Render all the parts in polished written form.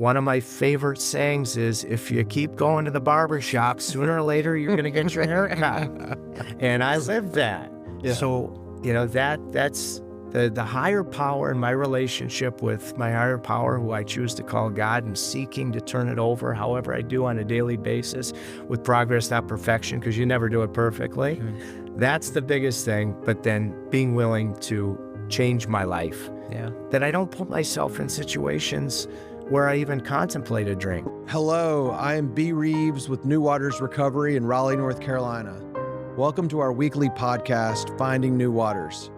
one of my favorite sayings is, if you keep going to the barber shop, sooner or later, you're going to get your hair cut. And I lived that. Yeah. So, that's the higher power in my relationship with my higher power, who I choose to call God, and seeking to turn it over however I do on a daily basis with progress, not perfection, because you never do it perfectly. Mm-hmm. That's the biggest thing. But then being willing to change my life. Yeah. That I don't put myself in situations where I even contemplate a drink. Hello, I am B. Reeves with New Waters Recovery in Raleigh, North Carolina. Welcome to our weekly podcast, Finding New Waters.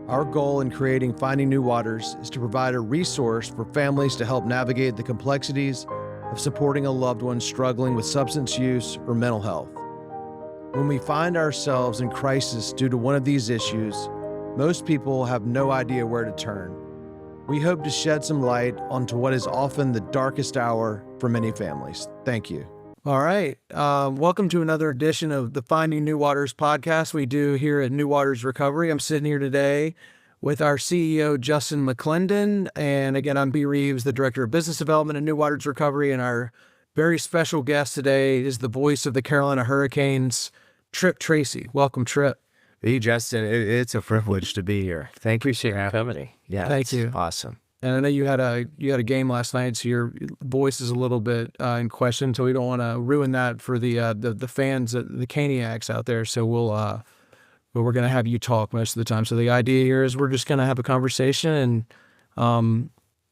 Our goal in creating Finding New Waters is to provide a resource for families to help navigate the complexities of supporting a loved one struggling with substance use or mental health. When we find ourselves in crisis due to one of these issues, most people have no idea where to turn. We hope to shed some light onto what is often the darkest hour for many families. Thank you. All right. Welcome to another edition of the Finding New Waters podcast we do here at New Waters Recovery. I'm sitting here today with our CEO, Justin McClendon. And again, I'm B. Reeves, the Director of Business Development at New Waters Recovery. And our very special guest today is the voice of the Carolina Hurricanes, Tripp Tracy. Welcome, Tripp. Hey, Justin, it's a privilege to be here. Thank you for having me. Yeah, thank you. Awesome. And I know you had a game last night, so your voice is a little bit in question. So we don't want to ruin that for the fans, the Caniacs out there. So we're gonna have you talk most of the time. So the idea here is we're just gonna have a conversation and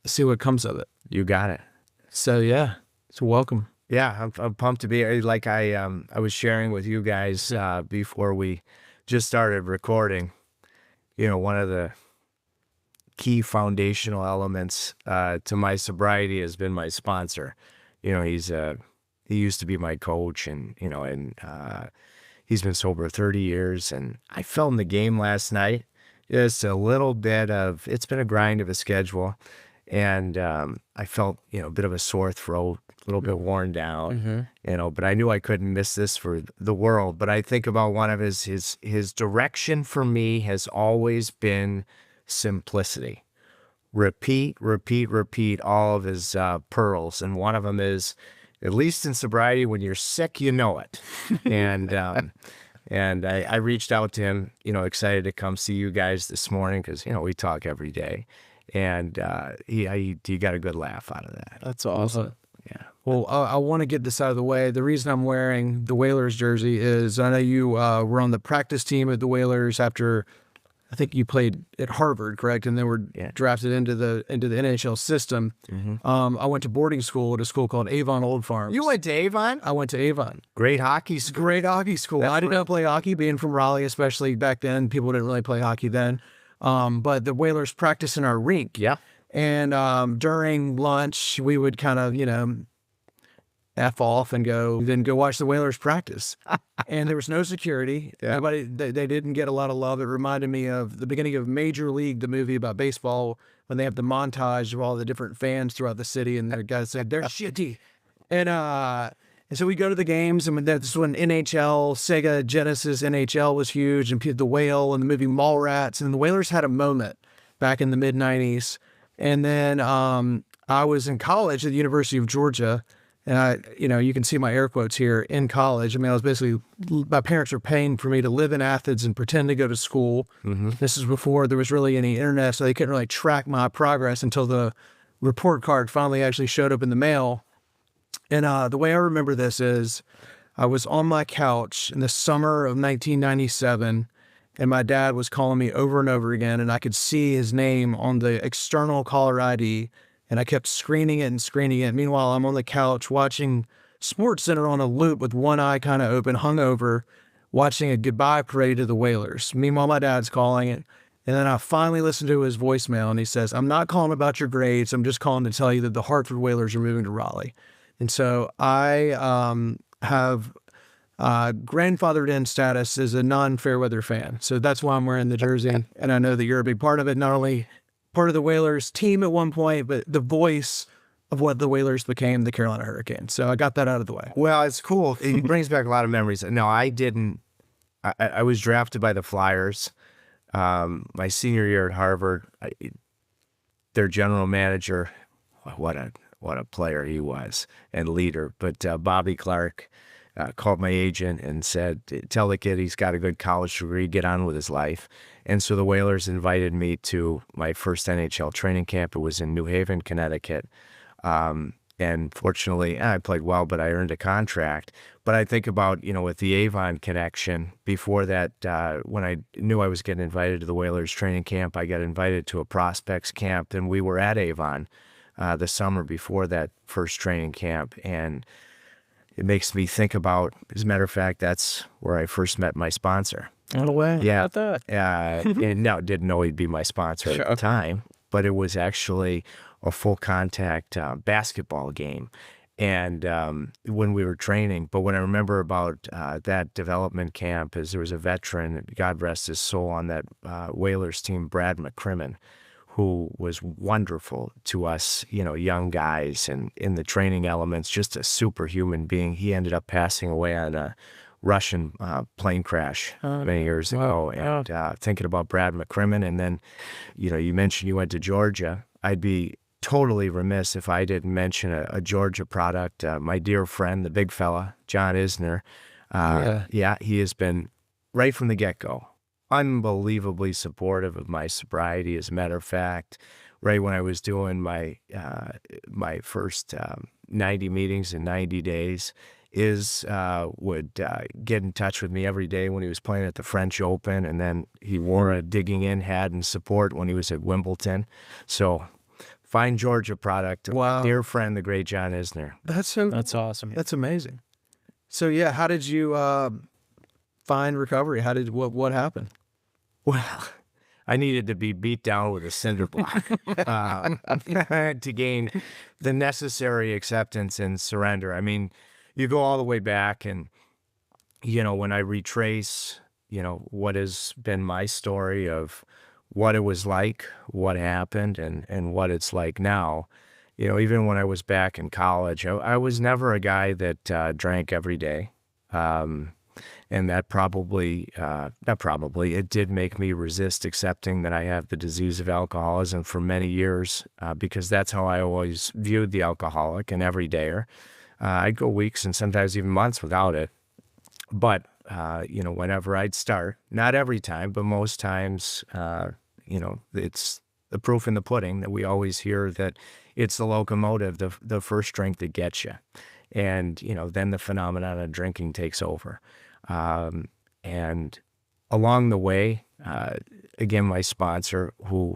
see what comes of it. You got it. So yeah, so welcome. Yeah, I'm pumped to be here. Like I was sharing with you guys before we just started recording. One of the key foundational elements to my sobriety has been my sponsor. He used to be my coach, and he's been sober 30 years. And I fell in the game last night. Just a little bit of, it's been a grind of a schedule, and I felt a bit of a sore throat, a little bit worn down, but I knew I couldn't miss this for the world. But I think about one of his direction for me has always been simplicity. Repeat all of his pearls. And one of them is, at least in sobriety, when you're sick, you know it. And I reached out to him, excited to come see you guys this morning because, we talk every day. And he got a good laugh out of that. That's awesome. Yeah. Well, I want to get this out of the way. The reason I'm wearing the Whalers jersey is I know you were on the practice team at the Whalers after, I think you played at Harvard, correct? And then were drafted into the NHL system. I went to boarding school at a school called Avon Old Farms. You went to Avon? I went to Avon. Great hockey school. Great hockey school. I did not play hockey, being from Raleigh, especially back then. People didn't really play hockey then. But the Whalers practiced in our rink. Yeah. And during lunch, we would kind of, F off and go watch the Whalers practice. And there was no security. Yeah. They didn't get a lot of love. It reminded me of the beginning of Major League, the movie about baseball, when they have the montage of all the different fans throughout the city, and the guys said, they're shitty. And so we go to the games, and this is when NHL, Sega Genesis NHL was huge, and The Whale and the movie Mallrats, and the Whalers had a moment back in the mid-'90s. And then I was in college at the University of Georgia, and you can see my air quotes here, in college. I mean, I was basically, my parents were paying for me to live in Athens and pretend to go to school. This is before there was really any internet, so they couldn't really track my progress until the report card finally actually showed up in the mail. And the way I remember this is I was on my couch in the summer of 1997, and my dad was calling me over and over again, and I could see his name on the external caller ID, and I kept screening it. Meanwhile, I'm on the couch watching SportsCenter on a loop with one eye kind of open, hungover, watching a goodbye parade to the Whalers. Meanwhile, my dad's calling it. And then I finally listened to his voicemail, and he says, I'm not calling about your grades. I'm just calling to tell you that the Hartford Whalers are moving to Raleigh. And so I have grandfathered in status as a non-Fairweather fan. So that's why I'm wearing the jersey. And I know that you're a big part of it, not only part of the Whalers team at one point, but the voice of what the Whalers became, the Carolina Hurricanes. So I got that out of the way. Well, it's cool. It brings back a lot of memories. No, I didn't. I was drafted by the Flyers my senior year at Harvard. Their general manager, what what a player he was and leader. But Bobby Clark called my agent and said, tell the kid he's got a good college degree, get on with his life. And so the Whalers invited me to my first NHL training camp. It was in New Haven, Connecticut. And fortunately, I played well, but I earned a contract. But I think about, with the Avon connection, before that, when I knew I was getting invited to the Whalers training camp, I got invited to a prospects camp, and we were at Avon the summer before that first training camp. And it makes me think about, as a matter of fact, that's where I first met my sponsor. No way. Yeah. About that. And no, didn't know he'd be my sponsor at the time, but it was actually a full contact basketball game. And when we were training, but what I remember about that development camp is there was a veteran, God rest his soul, on that Whalers team, Brad McCrimmon, who was wonderful to us, young guys, and in the training elements, just a superhuman being. He ended up passing away on a Russian plane crash many years ago. And thinking about Brad McCrimmon, and then, you mentioned you went to Georgia. I'd be totally remiss if I didn't mention a Georgia product. My dear friend, the big fella, John Isner. He has been, right from the get-go, unbelievably supportive of my sobriety. As a matter of fact, right when I was doing my first 90 meetings in 90 days, would get in touch with me every day when he was playing at the French Open, and then he wore a digging in hat in support when he was at Wimbledon. So, fine Georgia product. Wow. Dear friend, the great John Isner. That's awesome. That's amazing. So yeah, how did you find recovery? What happened? Well, I needed to be beat down with a cinder block to gain the necessary acceptance and surrender. I mean, you go all the way back, and, when I retrace, what has been my story of what it was like, what happened, and what it's like now. Even when I was back in college, I was never a guy that drank every day. And that it did make me resist accepting that I have the disease of alcoholism for many years, because that's how I always viewed the alcoholic, an everydayer. I'd go weeks and sometimes even months without it. But, whenever I'd start, not every time, but most times, it's the proof in the pudding that we always hear, that it's the locomotive, the first drink that gets you. And, then the phenomenon of drinking takes over. And along the way, again, my sponsor, who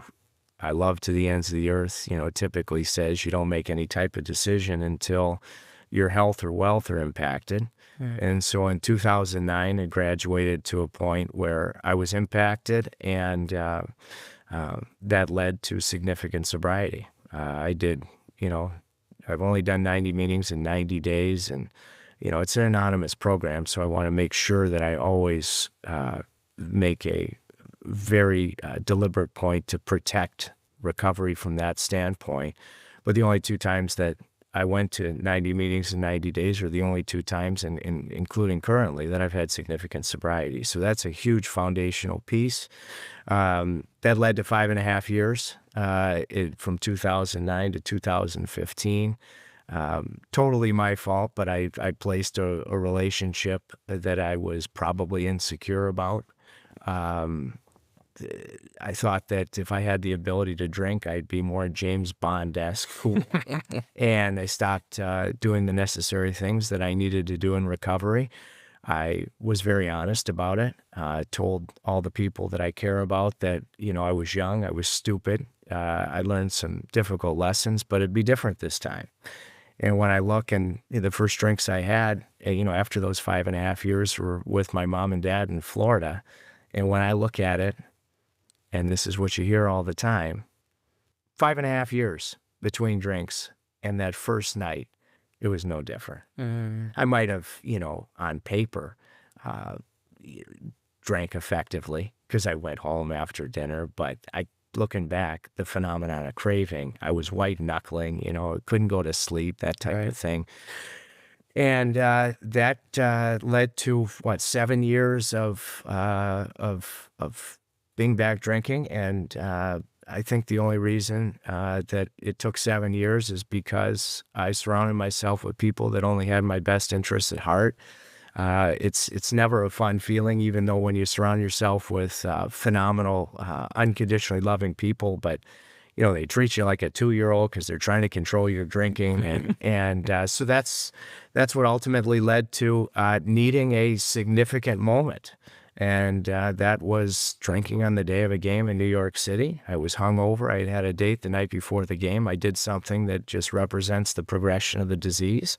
I love to the ends of the earth, typically says you don't make any type of decision until your health or wealth are impacted. And so in 2009, I graduated to a point where I was impacted, and that led to significant sobriety. I did, I've only done 90 meetings in 90 days, and, it's an anonymous program, so I want to make sure that I always make a very deliberate point to protect recovery from that standpoint. But the only two times that I went to 90 meetings in 90 days are the only two times, including currently, that I've had significant sobriety. So that's a huge foundational piece. That led to 5.5 years from 2009 to 2015. Totally my fault, but I placed a relationship that I was probably insecure about. I thought that if I had the ability to drink, I'd be more James Bond-esque. And I stopped doing the necessary things that I needed to do in recovery. I was very honest about it. Told all the people that I care about that, I was young, I was stupid. I learned some difficult lessons, but it'd be different this time. And when I look, and the first drinks I had, after those 5.5 years, were with my mom and dad in Florida. And when I look at it, and this is what you hear all the time, 5.5 years between drinks, and that first night, it was no different. I might have, on paper, drank effectively because I went home after dinner, but looking back, the phenomenon of craving, I was white knuckling, couldn't go to sleep, that type of thing. And that led to 7 years of being back drinking, and I think the only reason that it took 7 years is because I surrounded myself with people that only had my best interests at heart. It's never a fun feeling, even though when you surround yourself with phenomenal, unconditionally loving people, but they treat you like a 2-year-old because they're trying to control your drinking, and so that's what ultimately led to needing a significant moment. And that was drinking on the day of a game in New York City. I was hungover. I had a date the night before the game. I did something that just represents the progression of the disease,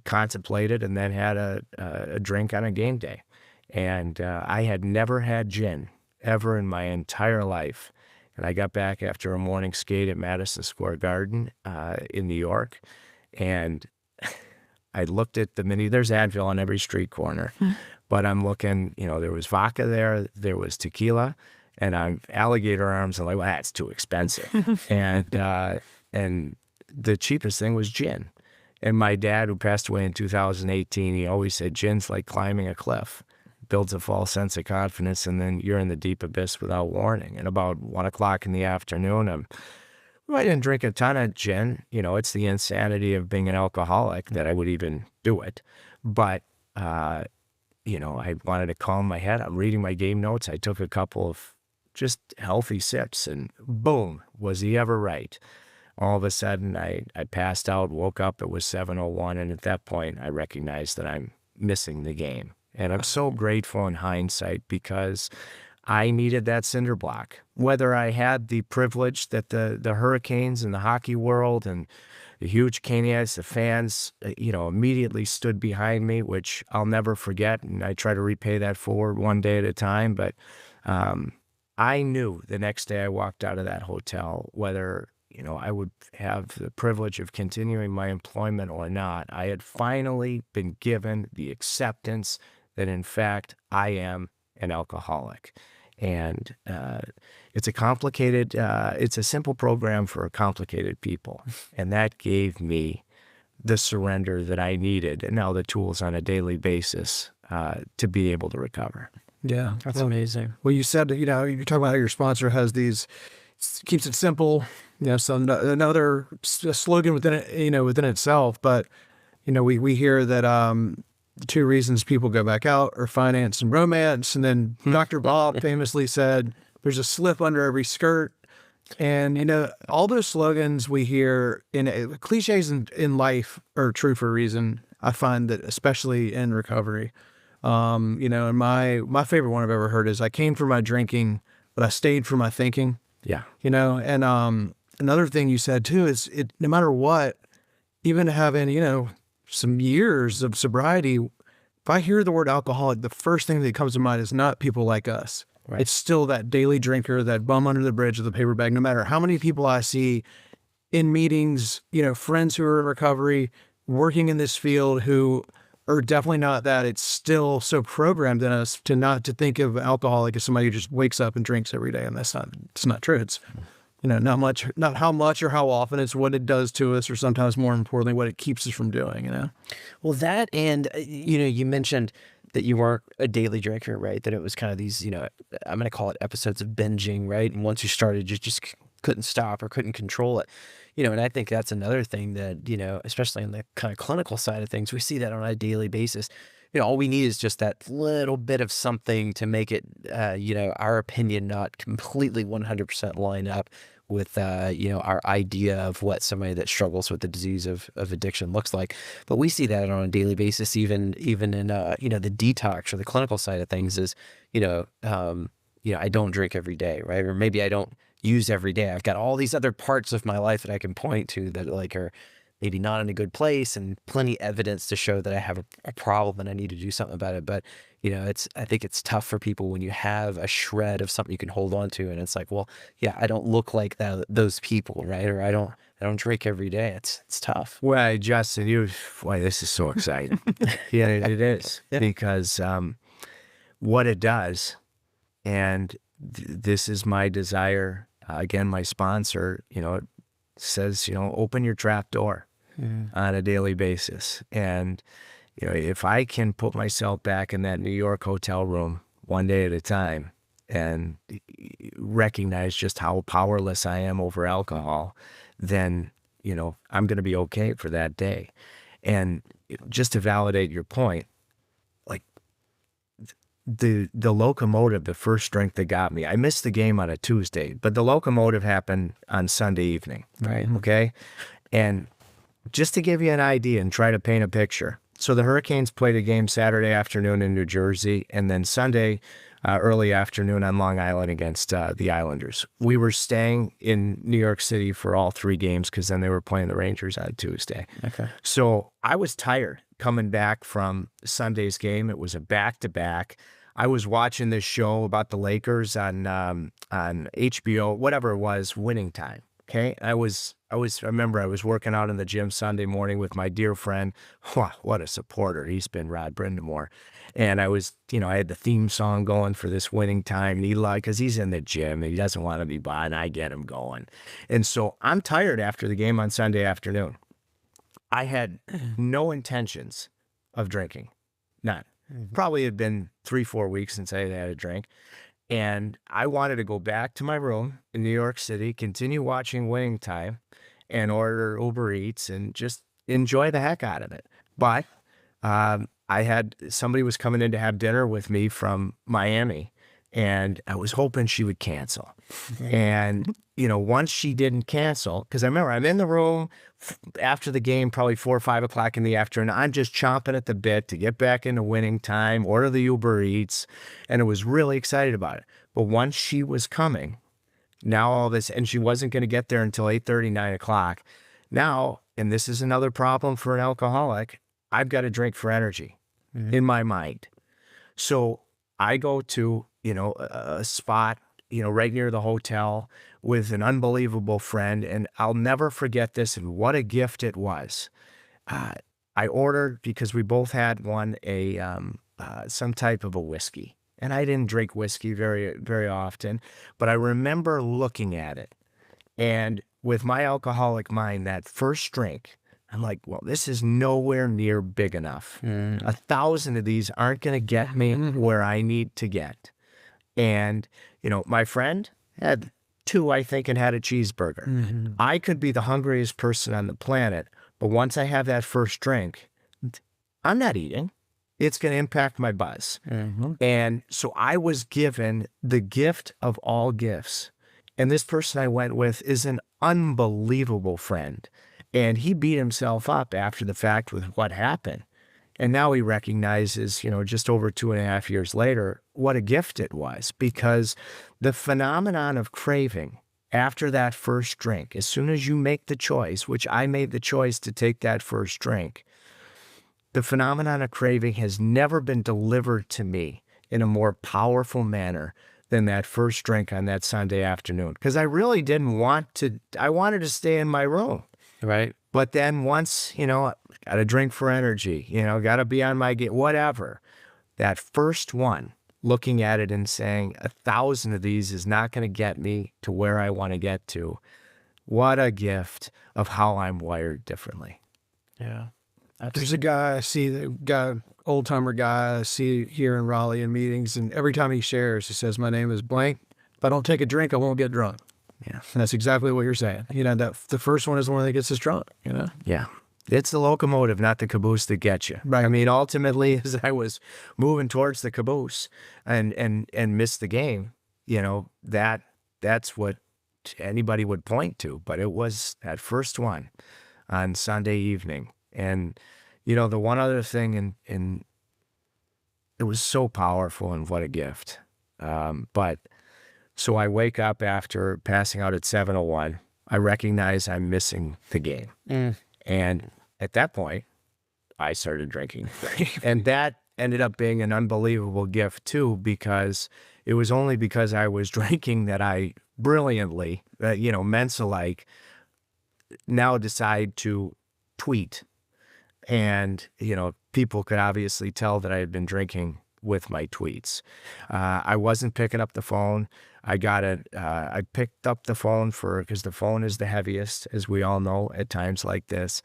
contemplated, and then had a drink on a game day. And I had never had gin ever in my entire life. And I got back after a morning skate at Madison Square Garden in New York, and I looked at the menu. There's Advil on every street corner, but I'm looking, there was vodka there was tequila, and I'm alligator arms. I'm like, well, that's too expensive. And the cheapest thing was gin. And my dad, who passed away in 2018, he always said, gin's like climbing a cliff. Builds a false sense of confidence, and then you're in the deep abyss without warning. And about 1 o'clock in the afternoon, I didn't drink a ton of gin. It's the insanity of being an alcoholic that I would even do it. But, I wanted to calm my head. I'm reading my game notes. I took a couple of just healthy sips, and boom, was he ever right. All of a sudden, I passed out, woke up, it was 7:01, and at that point, I recognized that I'm missing the game. And I'm so grateful in hindsight because I needed that cinder block. Whether I had the privilege that the Hurricanes and the hockey world and the huge Caniacs, the fans, immediately stood behind me, which I'll never forget. And I try to repay that forward one day at a time. But I knew the next day I walked out of that hotel, whether I would have the privilege of continuing my employment or not, I had finally been given the acceptance that in fact I am an alcoholic. And it's a simple program for complicated people. And that gave me the surrender that I needed, and now the tools on a daily basis to be able to recover. Yeah. That's amazing. Well, you said, you're talking about how your sponsor has keeps it simple, so another slogan within it, within itself. But, we hear that the two reasons people go back out are finance and romance. And then Dr. Bob famously said, there's a slip under every skirt. And, all those slogans we hear cliches in life are true for a reason. I find that especially in recovery, and my favorite one I've ever heard is I came for my drinking, but I stayed for my thinking. Yeah. And another thing you said too is no matter what, even having, some years of sobriety, if I hear the word alcoholic, the first thing that comes to mind is not people like us. Right. It's still that daily drinker, that bum under the bridge with a paper bag. No matter how many people I see in meetings, friends who are in recovery, working in this field who are definitely not that, it's still so programmed in us to think of alcoholic as somebody who just wakes up and drinks every day. And it's not true. It's, not how much or how often, it's what it does to us, or sometimes more importantly, what it keeps us from doing, Well, that, and, you mentioned that you weren't a daily drinker, right? That it was kind of these, I'm going to call it episodes of binging, right? And once you started, you just couldn't stop or couldn't control it, and I think that's another thing that, especially on the kind of clinical side of things, we see that on a daily basis. All we need is just that little bit of something to make it, our opinion not completely 100% line up with, our idea of what somebody that struggles with the disease of addiction looks like. But we see that on a daily basis, even in, the detox or the clinical side of things is, I don't drink every day, right? Or maybe I don't use every day. I've got all these other parts of my life that I can point to that are maybe not in a good place, and plenty evidence to show that I have a problem and I need to do something about it. But, I think it's tough for people when you have a shred of something you can hold on to, and it's like, well, yeah, I don't look like those people, right? Or I don't drink every day. It's tough. Well, Justin, this is so exciting. Yeah, it is. Yeah. Because what it does, and this is my desire, again, my sponsor, it says, open your trap door on a daily basis. And, if I can put myself back in that New York hotel room one day at a time, and recognize just how powerless I am over alcohol, then, I'm going to be okay for that day. And just to validate your point, like the locomotive, the first drink that got me, I missed the game on a Tuesday, but the locomotive happened on Sunday evening. Right. Okay. And just to give you an idea and try to paint a picture. So the Hurricanes played a game Saturday afternoon in New Jersey, and then Sunday early afternoon on Long Island against the Islanders. We were staying in New York City for all 3 games because then they were playing the Rangers on Tuesday. Okay. So I was tired coming back from Sunday's game. It was a back-to-back. I was watching this show about the Lakers on HBO, whatever it was, Winning Time. Okay, I remember I was working out in the gym Sunday morning with my dear friend. Wow, what a supporter he's been, Rod Brindamore. And I was, I had the theme song going for this Winning Time. And he because he's in the gym and he doesn't want to be by, and I get him going. And so I'm tired after the game on Sunday afternoon. I had no intentions of drinking, none. Probably had been 3-4 weeks since I had a drink. And I wanted to go back to my room in New York City, continue watching Winning Time, and order Uber Eats and just enjoy the heck out of it. But somebody was coming in to have dinner with me from Miami, and I was hoping she would cancel. And, once she didn't cancel, because I remember I'm in the room after the game, probably 4 or 5 o'clock in the afternoon, I'm just chomping at the bit to get back into Winning Time, order the Uber Eats, and I was really excited about it. But once she was coming, now all this, and she wasn't going to get there until 8:30, 9 o'clock. Now, and this is another problem for an alcoholic, I've got to drink for energy in my mind. So I go to, a spot, right near the hotel with an unbelievable friend. And I'll never forget this, and what a gift it was. I ordered, because we both had some type of a whiskey. And I didn't drink whiskey very, very often, but I remember looking at it. And with my alcoholic mind, that first drink, I'm like, well, this is nowhere near big enough. 1,000 of these aren't going to get me where I need to get. And, my friend had 2, I think, and had a cheeseburger. I could be the hungriest person on the planet, but once I have that first drink, I'm not eating. It's going to impact my buzz. And so I was given the gift of all gifts. And this person I went with is an unbelievable friend. And he beat himself up after the fact with what happened. And now he recognizes, just over 2.5 years later, what a gift it was, because the phenomenon of craving after that first drink, as soon as you make the choice, which I made the choice to take that first drink, the phenomenon of craving has never been delivered to me in a more powerful manner than that first drink on that Sunday afternoon. Because I really didn't want to, I wanted to stay in my room. Right. But then once, got to drink for energy, got to be on my game, whatever. That first one, looking at it and saying 1,000 of these is not going to get me to where I want to get to. What a gift of how I'm wired differently. Yeah. There's a guy I see, old timer guy I see here in Raleigh in meetings, and every time he shares, he says, "My name is blank. If I don't take a drink, I won't get drunk." Yeah. And that's exactly what you're saying. That the first one is the one that gets us drunk, Yeah. It's the locomotive, not the caboose that gets you. Right. I mean, ultimately, as I was moving towards the caboose and missed the game, that's what anybody would point to. But it was that first one on Sunday evening. And, the one other thing, and it was so powerful, and what a gift. But so I wake up after passing out at 7:01. I recognize I'm missing the game. And at that point, I started drinking. And that ended up being an unbelievable gift too, because it was only because I was drinking that I brilliantly, Mensa-like, now decide to tweet. And, people could obviously tell that I had been drinking with my tweets. I wasn't picking up the phone. I picked up the phone because the phone is the heaviest, as we all know, at times like this.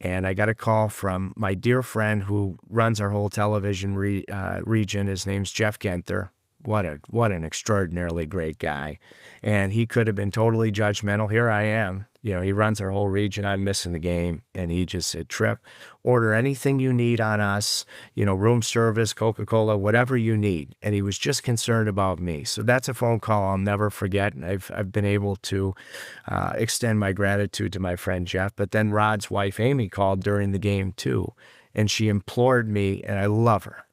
And I got a call from my dear friend who runs our whole television region. His name's Jeff Genther. what an extraordinarily great guy. And he could have been totally judgmental. Here I am. You know, he runs our whole region. I'm missing the game. And he just said, Tripp, order anything you need on us, you know, room service, Coca-Cola, whatever you need. And he was just concerned about me. So that's a phone call I'll never forget. And I've been able to extend my gratitude to my friend Jeff. But then Rod's wife, Amy, called during the game too. And she implored me, and I love her,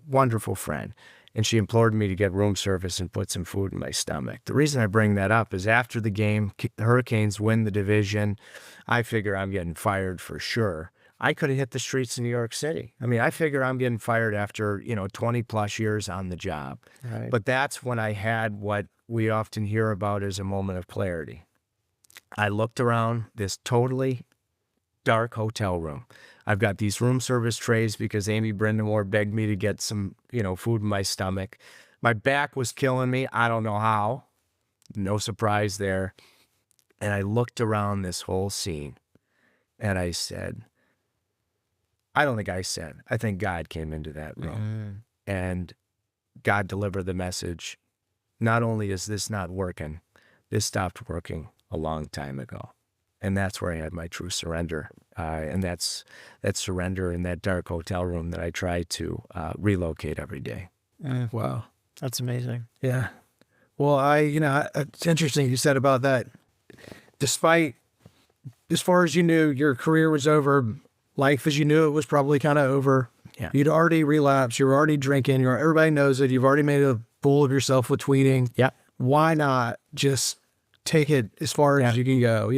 wonderful friend. And she implored me to get room service and put some food in my stomach. The reason I bring that up is after the game, the Hurricanes win the division. I figure I'm getting fired for sure. I could have hit the streets of New York City. I mean, I figure I'm getting fired after, 20 plus years on the job. Right. But that's when I had what we often hear about as a moment of clarity. I looked around this totally dark hotel room. I've got these room service trays because Amy Brindamore begged me to get some, food in my stomach. My back was killing me. I don't know how. No surprise there. And I looked around this whole scene and I said, I think God came into that room and God delivered the message. Not only is this not working, this stopped working a long time ago. And that's where I had my true surrender. And that's that surrender in that dark hotel room that I try to relocate every day. Wow. That's amazing. Yeah. Well, it's interesting you said about that. Despite, as far as you knew, your career was over, life as you knew it was probably kind of over. Yeah. You'd already relapsed. You were already drinking. Everybody knows it. You've already made a fool of yourself with tweeting. Yeah. Why not just take it as far as you can go,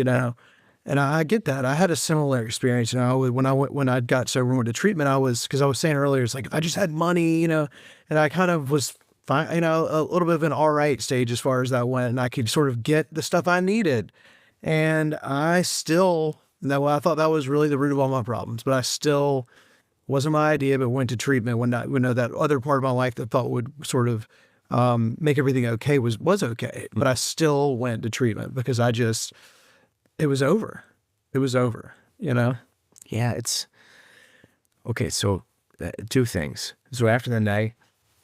And I get that. I had a similar experience. When I got sober and went to treatment, because I was saying earlier, it's like, if I just had money, and I kind of was fine, a little bit of an all right stage as far as that went. And I could sort of get the stuff I needed. And I thought that was really the root of all my problems, but I still wasn't my idea, but went to treatment when that other part of my life that I thought would sort of make everything okay was okay. But I still went to treatment because it was over. It was over, Yeah, it's okay. So two things. So after the night,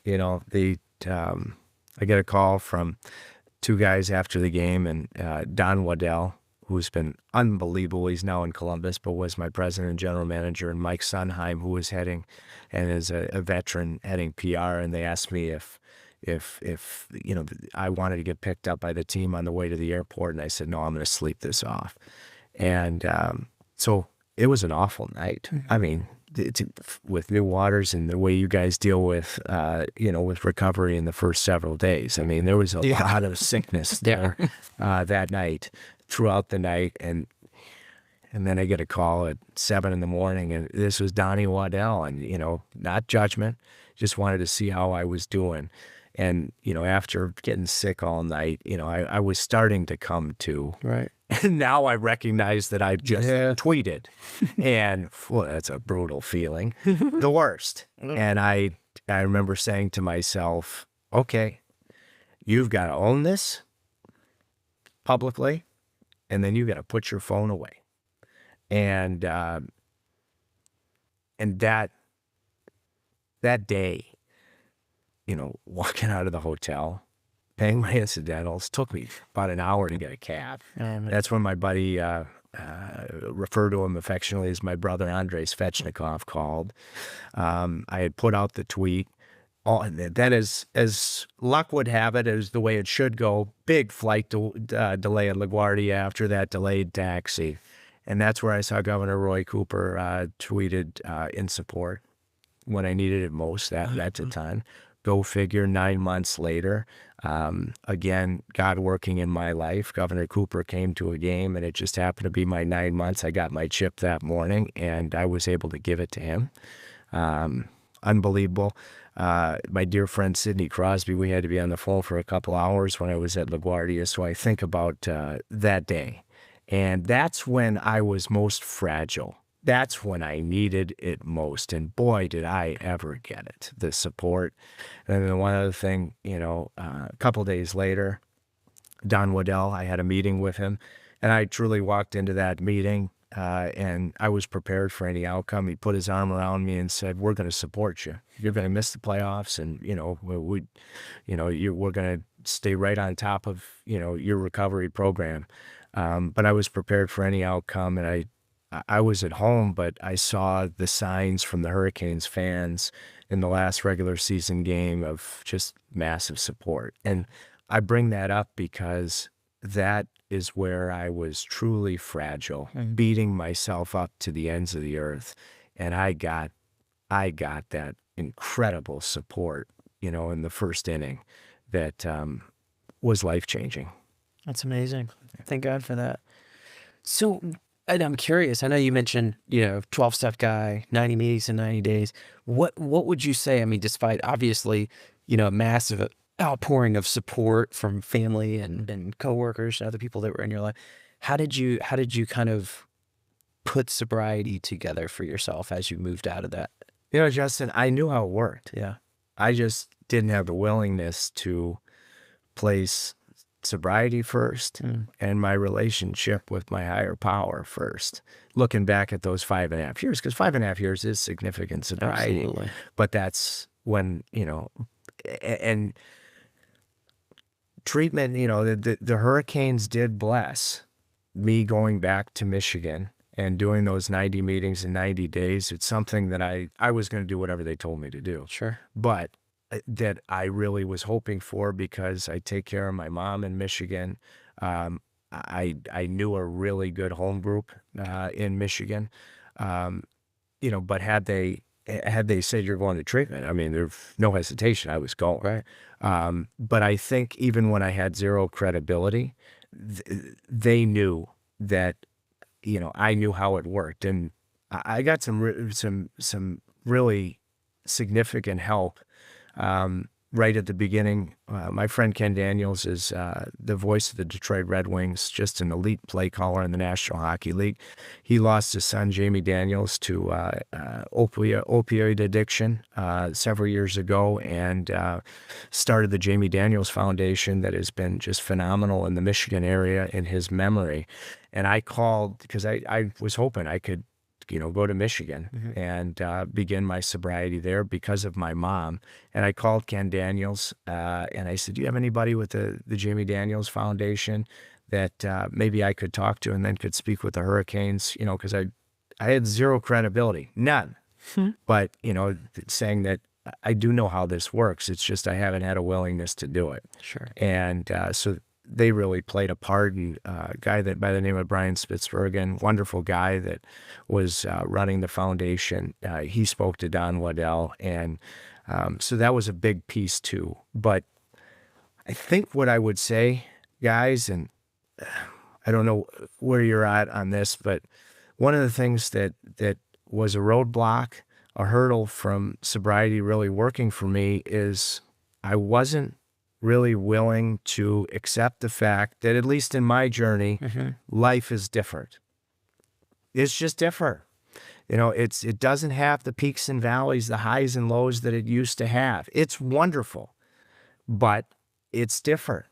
I get a call from two guys after the game, and Don Waddell, who's been unbelievable. He's now in Columbus, but was my president and general manager, and Mike Sunheim, who was heading and is a veteran heading PR. And they asked me if I wanted to get picked up by the team on the way to the airport. And I said, no, I'm going to sleep this off. And so it was an awful night. I mean, with New Waters and the way you guys deal with, with recovery in the first several days. I mean, there was a lot of sickness there that night, throughout the night. And then I get a call at 7 a.m, and this was Donnie Waddell, and, not judgment, just wanted to see how I was doing. And, after getting sick all night, I was starting to come to. right. And now I recognize that I just tweeted. And, well, that's a brutal feeling. The worst. And I remember saying to myself, okay, you've got to own this publicly, and then you've got to put your phone away. And that day, walking out of the hotel, paying my incidentals, took me about an hour to get a cab. That's when my buddy, refer to him affectionately as my brother Andres Svechnikov, called. I had put out the tweet. And then as luck would have it, as the way it should go, big flight delay at LaGuardia after that delayed taxi. And that's where I saw Governor Roy Cooper tweeted in support when I needed it most. That's a ton. Go figure, 9 months later. Again, God working in my life. Governor Cooper came to a game, and it just happened to be my 9 months. I got my chip that morning, and I was able to give it to him. Unbelievable. My dear friend Sidney Crosby, we had to be on the phone for a couple hours when I was at LaGuardia. So I think about that day. And that's when I was most fragile. That's when I needed it most. And boy, did I ever get it, the support. And then one other thing, a couple days later, Don Waddell, I had a meeting with him. And I truly walked into that meeting and I was prepared for any outcome. He put his arm around me and said, "We're going to support you. You're going to miss the playoffs, and we're going to stay right on top of your recovery program." But I was prepared for any outcome, and I was at home, but I saw the signs from the Hurricanes fans in the last regular season game of just massive support. And I bring that up because that is where I was truly fragile, beating myself up to the ends of the earth. And I got that incredible support, in the first inning that was life-changing. That's amazing. Thank God for that. So, and I'm curious, I know you mentioned, 12-step guy, 90 meetings in 90 days. What would you say? I mean, despite obviously, a massive outpouring of support from family and coworkers and other people that were in your life, how did you kind of put sobriety together for yourself as you moved out of that? Justin, I knew how it worked. Yeah. I just didn't have the willingness to place sobriety first and my relationship with my higher power first. Looking back at those 5.5 years, because 5.5 years is significant sobriety. Absolutely. But that's when, and treatment, the Hurricanes did bless me going back to Michigan and doing those 90 meetings in 90 days. It's something that I was going to do whatever they told me to do. Sure. But that I really was hoping for, because I take care of my mom in Michigan. I knew a really good home group in Michigan. But had they said you're going to treatment, I mean, there's no hesitation, I was going. Right. But I think even when I had zero credibility, they knew that, I knew how it worked, and I got some really significant help. Right at the beginning, my friend Ken Daniels is the voice of the Detroit Red Wings, just an elite play caller in the National Hockey League. He lost his son, Jamie Daniels, to opioid addiction several years ago, and started the Jamie Daniels Foundation that has been just phenomenal in the Michigan area in his memory. And I called because I was hoping I could go to Michigan and begin my sobriety there because of my mom. And I called Ken Daniels and I said, "Do you have anybody with the Jamie Daniels Foundation that maybe I could talk to and then could speak with the Hurricanes?" Because I had zero credibility, none. But, saying that I do know how this works. It's just I haven't had a willingness to do it. Sure. And so they really played a part. And a guy that by the name of Brian Spitzbergen, wonderful guy that was running the foundation, he spoke to Don Waddell, and so that was a big piece too. But I think what I would say, guys, and I don't know where you're at on this, but one of the things that was a roadblock, a hurdle from sobriety really working for me, is I wasn't really willing to accept the fact that, at least in my journey, life is different. It's just different. It doesn't have the peaks and valleys, the highs and lows that it used to have. It's wonderful, but it's different.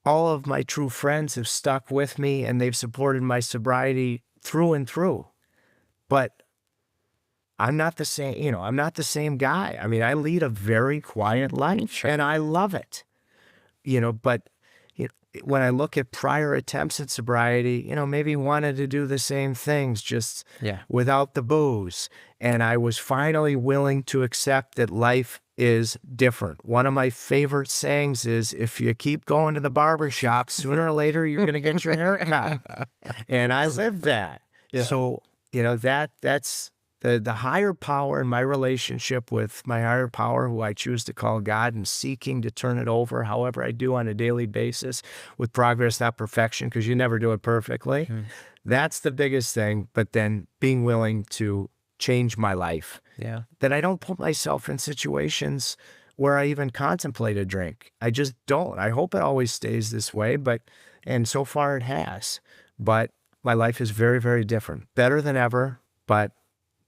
All of my true friends have stuck with me and they've supported my sobriety through and through. But I'm not the same, I'm not the same guy. I mean, I lead a very quiet life and I love it, but when I look at prior attempts at sobriety, maybe wanted to do the same things, just without the booze. And I was finally willing to accept that life is different. One of my favorite sayings is, if you keep going to the barber shop, sooner or later, you're going to get your hair cut. And I lived that. Yeah. So, that's the higher power in my relationship with my higher power, who I choose to call God, and seeking to turn it over however I do on a daily basis, with progress, not perfection, because you never do it perfectly. That's the biggest thing. But then being willing to change my life. Yeah. That I don't put myself in situations where I even contemplate a drink. I just don't. I hope it always stays this way, and so far it has. But my life is very, very different. Better than ever, but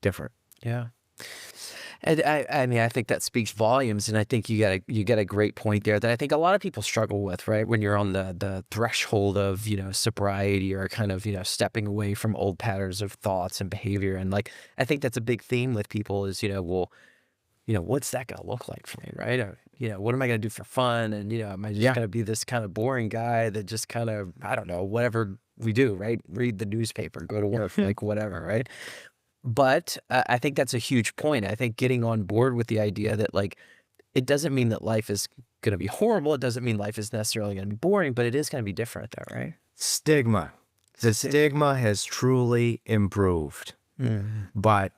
different. Yeah. And I mean, I think that speaks volumes, and I think you got a great point there that I think a lot of people struggle with, right? When you're on the threshold of, sobriety, or kind of, stepping away from old patterns of thoughts and behavior. And like, I think that's a big theme with people is, well, what's that going to look like for me, right? Or, what am I going to do for fun? And, am I just going to be this kind of boring guy that just kind of, I don't know, whatever we do, right? Read the newspaper, go to work, like whatever, right? But I think that's a huge point. I think getting on board with the idea that, like, it doesn't mean that life is going to be horrible. It doesn't mean life is necessarily going to be boring, but it is going to be different though, right? Stigma. The stigma has truly improved. But,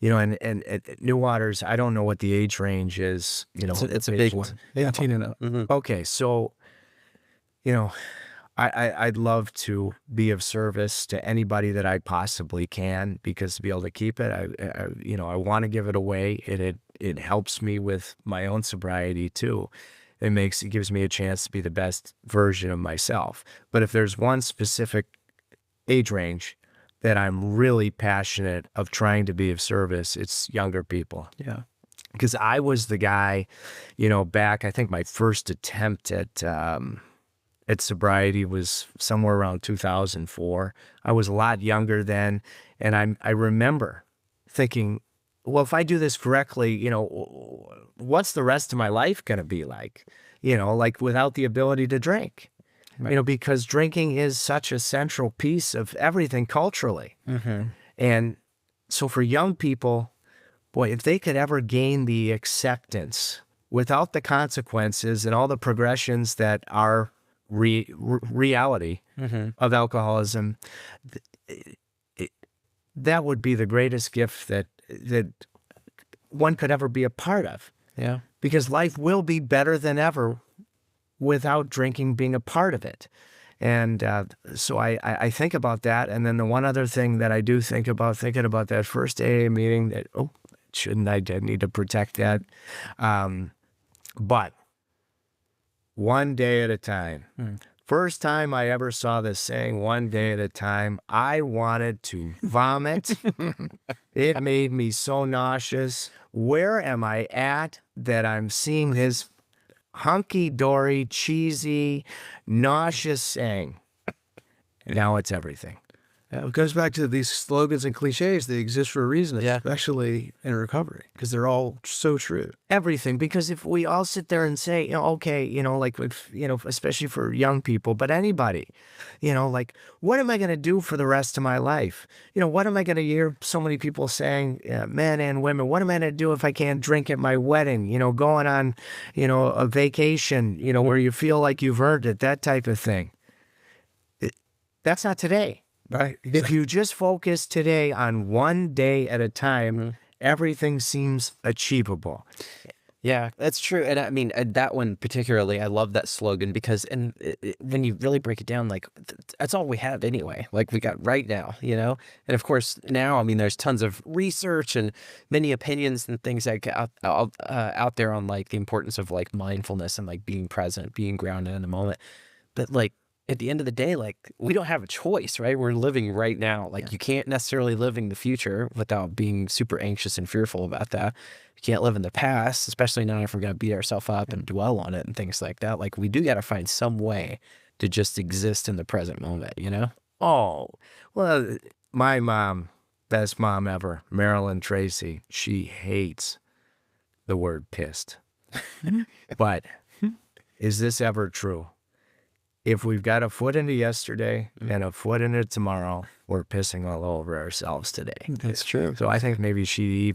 and New Waters, I don't know what the age range is. It's a big one. 18 and up. Okay, so, I'd love to be of service to anybody that I possibly can, because to be able to keep it, I want to give it away. It helps me with my own sobriety too. It gives me a chance to be the best version of myself. But if there's one specific age range that I'm really passionate of trying to be of service, it's younger people. Yeah. Because I was the guy, back, I think my first attempt at sobriety was somewhere around 2004. I was a lot younger then, and I remember thinking, well, if I do this correctly, what's the rest of my life going to be like? Like without the ability to drink, Right. Because drinking is such a central piece of everything culturally. And so for young people, boy, if they could ever gain the acceptance without the consequences and all the progressions that are reality of alcoholism, that would be the greatest gift that one could ever be a part of. Yeah. Because life will be better than ever without drinking being a part of it. And so I think about that. And then the one other thing that I do think about, thinking about that first AA meeting, that, I did need to protect that. But one day at a time. First time I ever saw this saying, one day at a time, I wanted to vomit. It made me so nauseous. Where am I at that I'm seeing this hunky-dory, cheesy, nauseous saying? Now it's everything. It goes back to these slogans and cliches. They exist for a reason, especially in recovery, because they're all so true. Everything, because if we all sit there and say, okay, like, especially for young people, but anybody, like, what am I going to do for the rest of my life? What am I going to hear so many people saying, men and women, what am I going to do if I can't drink at my wedding? Going on, a vacation, where you feel like you've earned it, that type of thing. That's not today. Right. If you just focus today on one day at a time, everything seems achievable. Yeah, that's true. And I mean, that one particularly, I love that slogan because when you really break it down, like, that's all we have anyway. Like, we got right now, And of course, now, I mean, there's tons of research and many opinions and things like out there on, like, the importance of, like, mindfulness and, like, being present, being grounded in the moment. But, like, at the end of the day, like, we don't have a choice, right? We're living right now. Like, you can't necessarily live in the future without being super anxious and fearful about that. You can't live in the past, especially not if we're going to beat ourselves up and dwell on it and things like that. Like, we do got to find some way to just exist in the present moment, Oh, well, my mom, best mom ever, Marilyn Tracy, she hates the word pissed. But is this ever true? If we've got a foot into yesterday and a foot into tomorrow, we're pissing all over ourselves today. That's true. So I think maybe she'd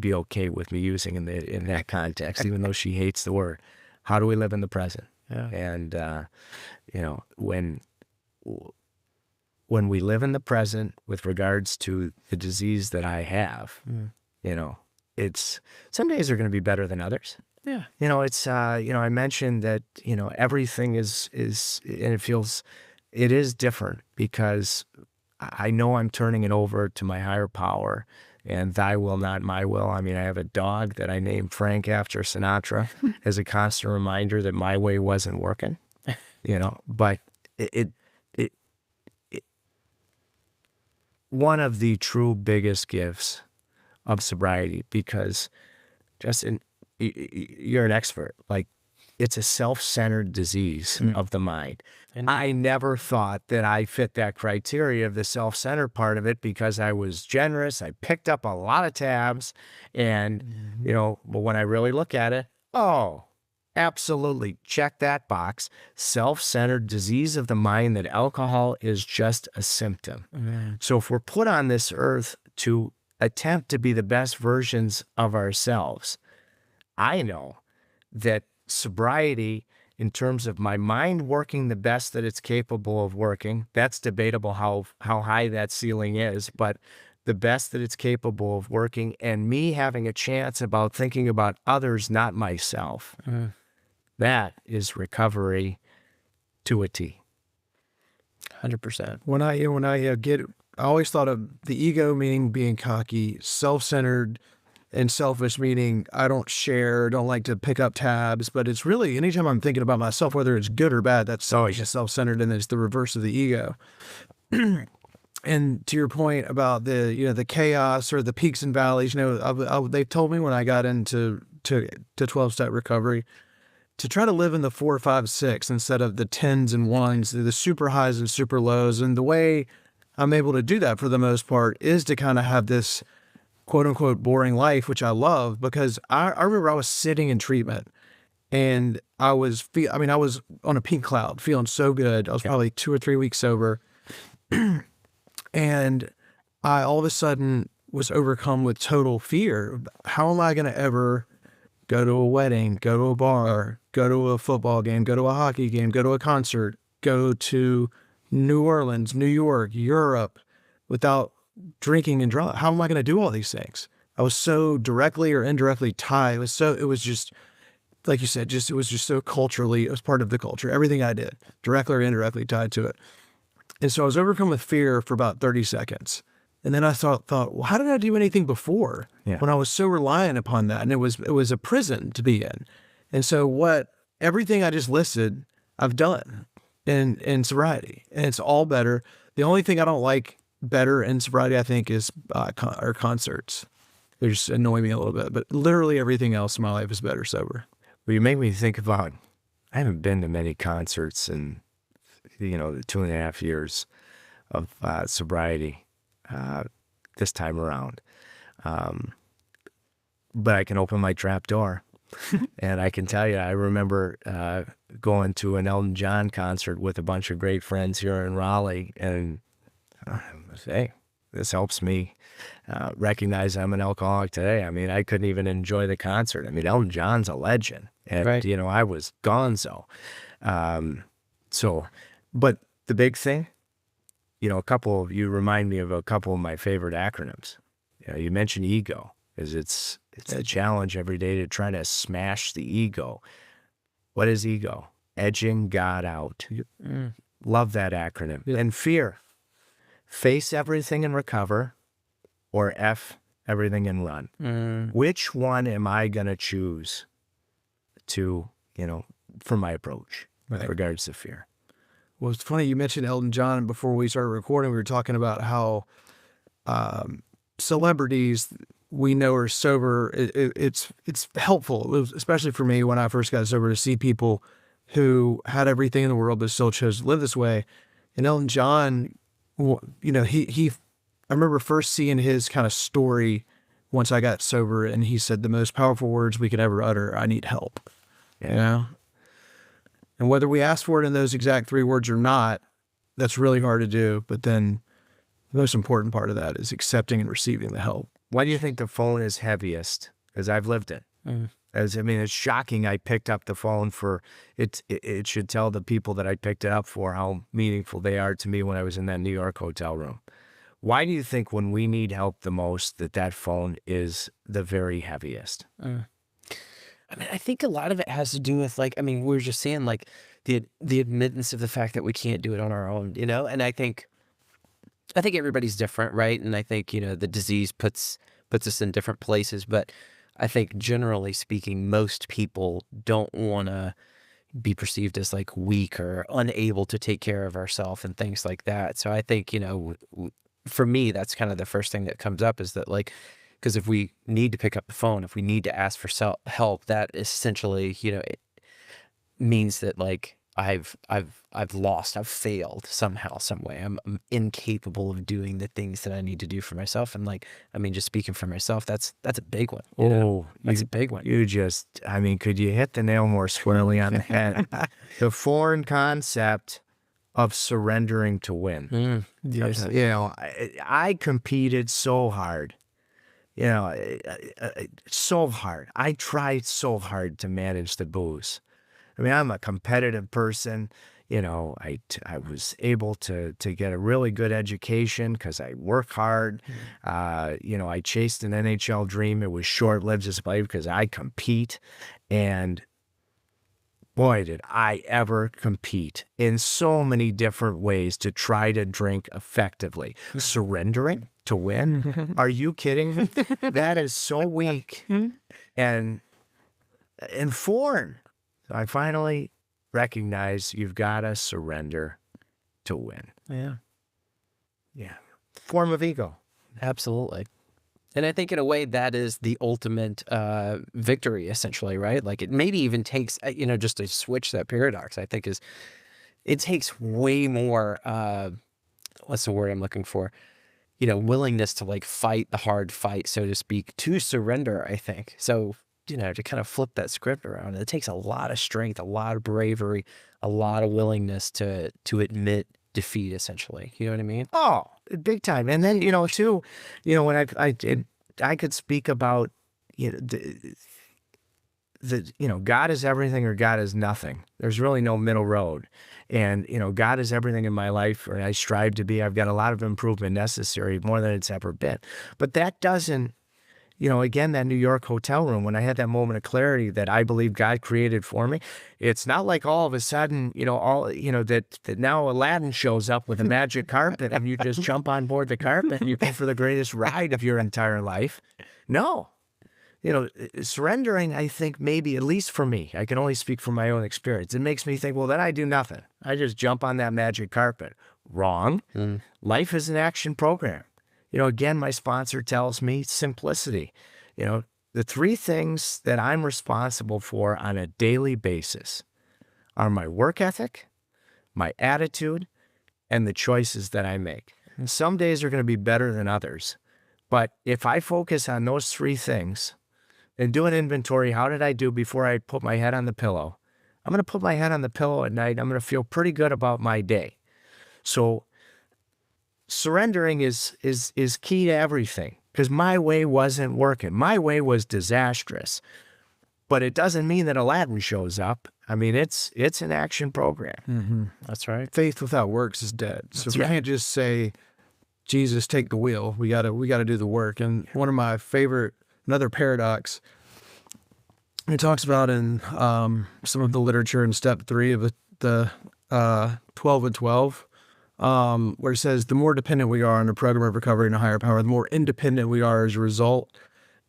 be okay with me using in that context, even though she hates the word. How do we live in the present? Yeah. And when we live in the present with regards to the disease that I have, it's some days are going to be better than others. Yeah. It's, I mentioned that, everything is, and it is different because I know I'm turning it over to my higher power and thy will, not my will. I mean, I have a dog that I named Frank after Sinatra as a constant reminder that my way wasn't working, but it one of the true biggest gifts of sobriety, because Justin, you're an expert. Like, it's a self-centered disease of the mind. And I never thought that I fit that criteria of the self-centered part of it, because I was generous. I picked up a lot of tabs, and, but when I really look at it, oh, absolutely, check that box. Self-centered disease of the mind, that alcohol is just a symptom. So if we're put on this earth to attempt to be the best versions of ourselves, I know that sobriety, in terms of my mind working the best that it's capable of working, that's debatable how high that ceiling is, but the best that it's capable of working, and me having a chance about thinking about others, not myself, that is recovery to a T. 100%. When I I always thought of the ego meaning being cocky, self-centered, and selfish meaning I don't share, don't like to pick up tabs. But it's really, anytime I'm thinking about myself, whether it's good or bad, that's always just self-centered, and it's the reverse of the ego. And to your point about the chaos or the peaks and valleys, they told me when I got into 12-step recovery to try to live in the 4, 5, 6 instead of the 10s and 1s, the super highs and super lows. And the way I'm able to do that for the most part is to kind of have this quote unquote boring life, which I love, because I remember I was sitting in treatment and I was on a pink cloud, feeling so good. I was probably 2 or 3 weeks sober. And I all of a sudden was overcome with total fear. How am I going to ever go to a wedding, go to a bar, go to a football game, go to a hockey game, go to a concert, go to New Orleans, New York, Europe without drinking and drunk? How am I going to do all these things? I was so directly or indirectly tied. It was just, like you said, it was just so culturally, it was part of the culture. Everything I did, directly or indirectly tied to it. And so I was overcome with fear for about 30 seconds. And then I thought, well, how did I do anything before when I was so reliant upon that? And it was a prison to be in. And so everything I just listed, I've done in sobriety, and it's all better. The only thing I don't like better in sobriety, I think, is concerts. They just annoy me a little bit, but literally everything else in my life is better sober. Well, you make me think about, I haven't been to many concerts in, the 2.5 years of sobriety this time around. But I can open my trap door. And I can tell you, I remember going to an Elton John concert with a bunch of great friends here in Raleigh, and hey, this helps me recognize I'm an alcoholic today. I mean, I couldn't even enjoy the concert. I mean, Elton John's a legend, and Right. I was gonzo. But the big thing, you remind me of a couple of my favorite acronyms. You mentioned ego, because it's a challenge every day to try to smash the ego. What is ego? Edging God out. Love that acronym. And fear. Face everything and recover, or F everything and run. Which one am I going to choose for my approach with regards to fear? Well, it's funny you mentioned Elton John. Before we started recording, we were talking about how celebrities we know are sober. It's helpful, especially for me when I first got sober, to see people who had everything in the world but still chose to live this way. And Elton John, I remember first seeing his kind of story once I got sober, and he said the most powerful words we could ever utter: "I need help." And whether we ask for it in those exact 3 words or not, that's really hard to do. But then the most important part of that is accepting and receiving the help. Why do you think the phone is heaviest? Because I've lived it. It's shocking. I picked up the phone for it. It should tell the people that I picked it up for how meaningful they are to me when I was in that New York hotel room. Why do you think when we need help the most that phone is the very heaviest? I think a lot of it has to do with, we were just saying, the admittance of the fact that we can't do it on our own, and I think everybody's different, right? And I think, the disease puts us in different places, but I think generally speaking, most people don't want to be perceived as weak or unable to take care of ourselves and things like that. So I think, for me, that's kind of the first thing that comes up, is that Because if we need to pick up the phone, if we need to ask for help, that essentially, it means that like I've lost, I've failed somehow, some way. I'm incapable of doing the things that I need to do for myself. And like, I mean, just speaking for myself, that's a big one. That's a big one. You just, I mean, could you hit the nail more squarely on the head? The foreign concept of surrendering to win. Yes. You know, I competed so hard. You know, so hard. I tried so hard to manage the booze. I mean, I'm a competitive person. You know, I was able to get a really good education because I work hard. You know, I chased an NHL dream. It was short-lived just because I compete. And boy, did I ever compete in so many different ways to try to drink effectively. Surrendering to win? Are you kidding? That is so weak and foreign. So I finally recognize you've got to surrender to win. Yeah. Yeah. Form of ego. Absolutely. And I think in a way that is the ultimate victory, essentially, right? Like it maybe even takes, just to switch that paradox, I think it takes way more, what's the word I'm looking for? Willingness to like fight the hard fight, so to speak, to surrender, I think. So, to kind of flip that script around, it takes a lot of strength, a lot of bravery, a lot of willingness to admit defeat, essentially. You know what I mean? Oh, big time. And then, too, when I could speak about, God is everything or God is nothing. There's really no middle road. And, God is everything in my life, or I strive to be. I've got a lot of improvement necessary, more than it's ever been. But that doesn't, again, that New York hotel room, when I had that moment of clarity that I believe God created for me, it's not like all of a sudden, that now Aladdin shows up with a magic carpet and you just jump on board the carpet and you go for the greatest ride of your entire life. No. Surrendering, I think maybe, at least for me, I can only speak from my own experience. It makes me think, well, then I do nothing. I just jump on that magic carpet. Wrong. Life is an action program. Again, my sponsor tells me simplicity. The three things that I'm responsible for on a daily basis are my work ethic, my attitude, and the choices that I make. And some days are going to be better than others. But if I focus on those three things and do an inventory, how did I do before I put my head on the pillow? I'm going to put my head on the pillow at night. I'm going to feel pretty good about my day. So surrendering is key to everything, because my way wasn't working. My way was disastrous. But it doesn't mean that Aladdin shows up. I mean, it's an action program. That's right. Faith without works is dead. So we right. can't just say, Jesus, take the wheel. We gotta do the work. And one of my favorite, another paradox, it talks about in some of the literature in step 3 of the 12 and 12, where it says the more dependent we are on a program of recovery and a higher power, the more independent we are as a result.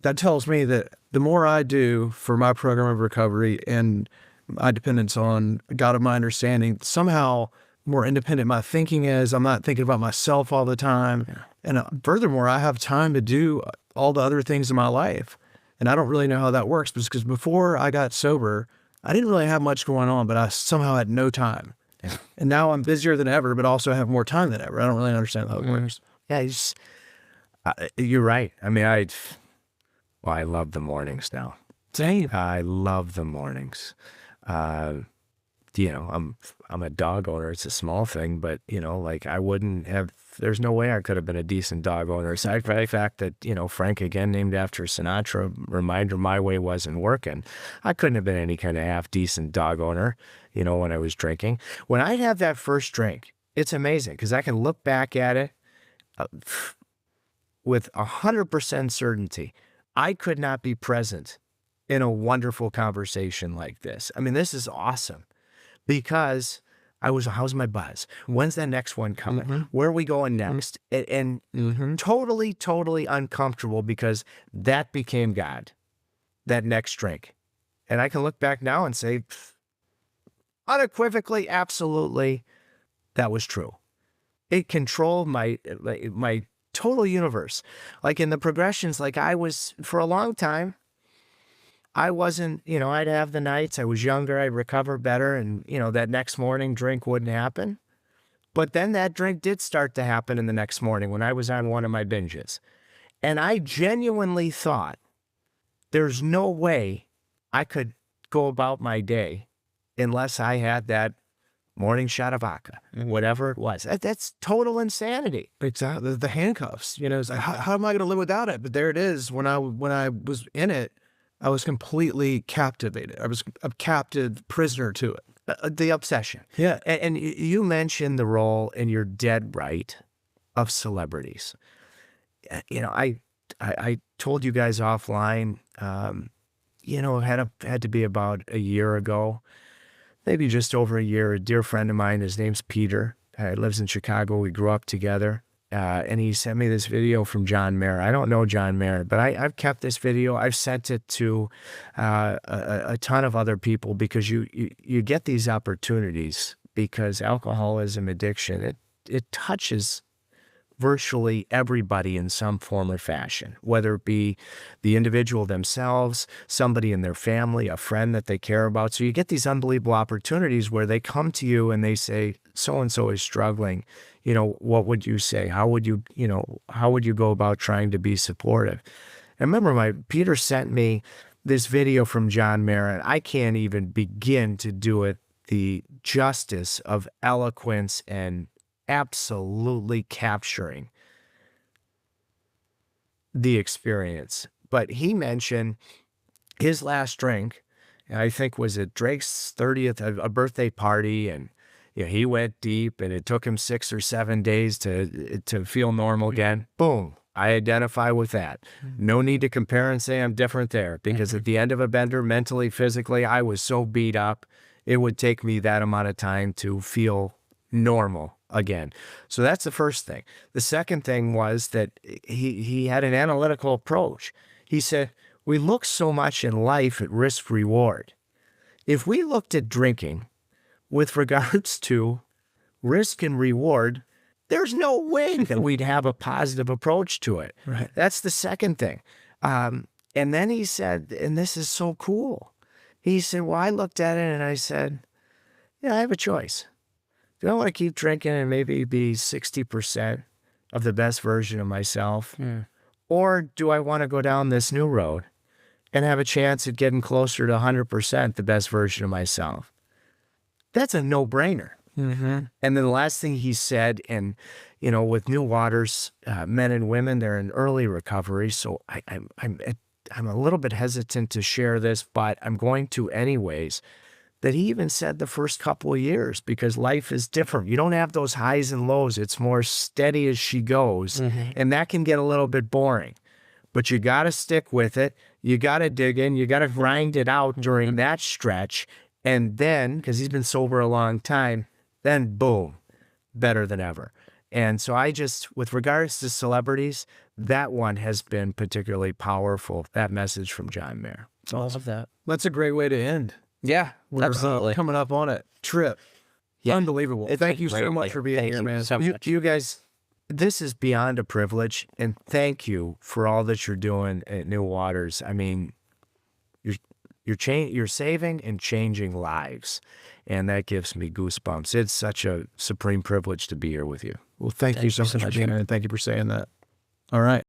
That tells me that the more I do for my program of recovery and my dependence on God of my understanding, somehow more independent my thinking is. I'm not thinking about myself all the time. Yeah. And furthermore, I have time to do all the other things in my life. And I don't really know how that works, because before I got sober, I didn't really have much going on, but I somehow had no time. Yeah. And now I'm busier than ever, but also have more time than ever. I don't really understand how it works. Yeah, you're right. I mean, I love the mornings now. Same. I love the mornings. I'm a dog owner. It's a small thing, but like I wouldn't have. There's no way I could have been a decent dog owner. Aside from the fact that Frank, again named after Sinatra, reminder my way wasn't working. I couldn't have been any kind of half decent dog owner. When I was drinking. When I have that first drink, it's amazing because I can look back at it with 100% certainty. I could not be present in a wonderful conversation like this. I mean, this is awesome because how's my buzz? When's that next one coming? Where are we going next? And totally, totally uncomfortable because that became God, that next drink. And I can look back now and say, unequivocally, absolutely, that was true. It controlled my total universe. Like in the progressions, like I was, for a long time, I wasn't, I'd have the nights, I was younger, I'd recover better, and, that next morning drink wouldn't happen. But then that drink did start to happen in the next morning when I was on one of my binges. And I genuinely thought there's no way I could go about my day unless I had that morning shot of vodka, whatever it was. That's total insanity. Exactly. The handcuffs, it's like, how am I going to live without it? But there it is. When I was in it, I was completely captivated. I was a captive prisoner to it. The obsession. Yeah. And you mentioned the role, and you're dead right, of celebrities. I told you guys offline, had to be about a year ago, maybe just over a year. A dear friend of mine, his name's Peter, lives in Chicago. We grew up together. And he sent me this video from John Mayer. I don't know John Mayer, but I've kept this video. I've sent it to a ton of other people because you get these opportunities because alcoholism, addiction, it touches virtually everybody in some form or fashion, whether it be the individual themselves, somebody in their family, a friend that they care about. So you get these unbelievable opportunities where they come to you and they say, so-and-so is struggling. What would you say? How would you go about trying to be supportive? And remember, Peter sent me this video from John Mayer, and I can't even begin to do it the justice of eloquence and absolutely capturing the experience. But he mentioned his last drink, I think was at Drake's 30th, a birthday party, and he went deep, and it took him 6 or 7 days to feel normal again. Boom. I identify with that. No need to compare and say I'm different there, because at the end of a bender, mentally, physically, I was so beat up, it would take me that amount of time to feel normal again. So that's the first thing. The second thing was that he had an analytical approach. He said, we look so much in life at risk reward. If we looked at drinking with regards to risk and reward, there's no way that we'd have a positive approach to it. Right. That's the second thing. And then he said, and this is so cool. He said, well, I looked at it and I said, I have a choice. Do I want to keep drinking and maybe be 60% of the best version of myself? Or do I want to go down this new road and have a chance at getting closer to 100% the best version of myself? That's a no-brainer. And then the last thing he said, and, with New Waters, men and women, they're in early recovery. So I'm a little bit hesitant to share this, but I'm going to anyways. That he even said the first couple of years, because life is different. You don't have those highs and lows. It's more steady as she goes. And that can get a little bit boring. But you got to stick with it. You got to dig in. You got to grind it out during that stretch. And then, because he's been sober a long time, then boom, better than ever. And so with regards to celebrities, that one has been particularly powerful, that message from John Mayer. I love that. That's a great way to end. Yeah, We're absolutely. coming up on it. Tripp. Yeah. Unbelievable. Thank you so much for being here, man. So much. You guys, this is beyond a privilege, and thank you for all that you're doing at New Waters. I mean, you're saving and changing lives, and that gives me goosebumps. It's such a supreme privilege to be here with you. Well, thank you so much for being here, and thank you for saying that. All right.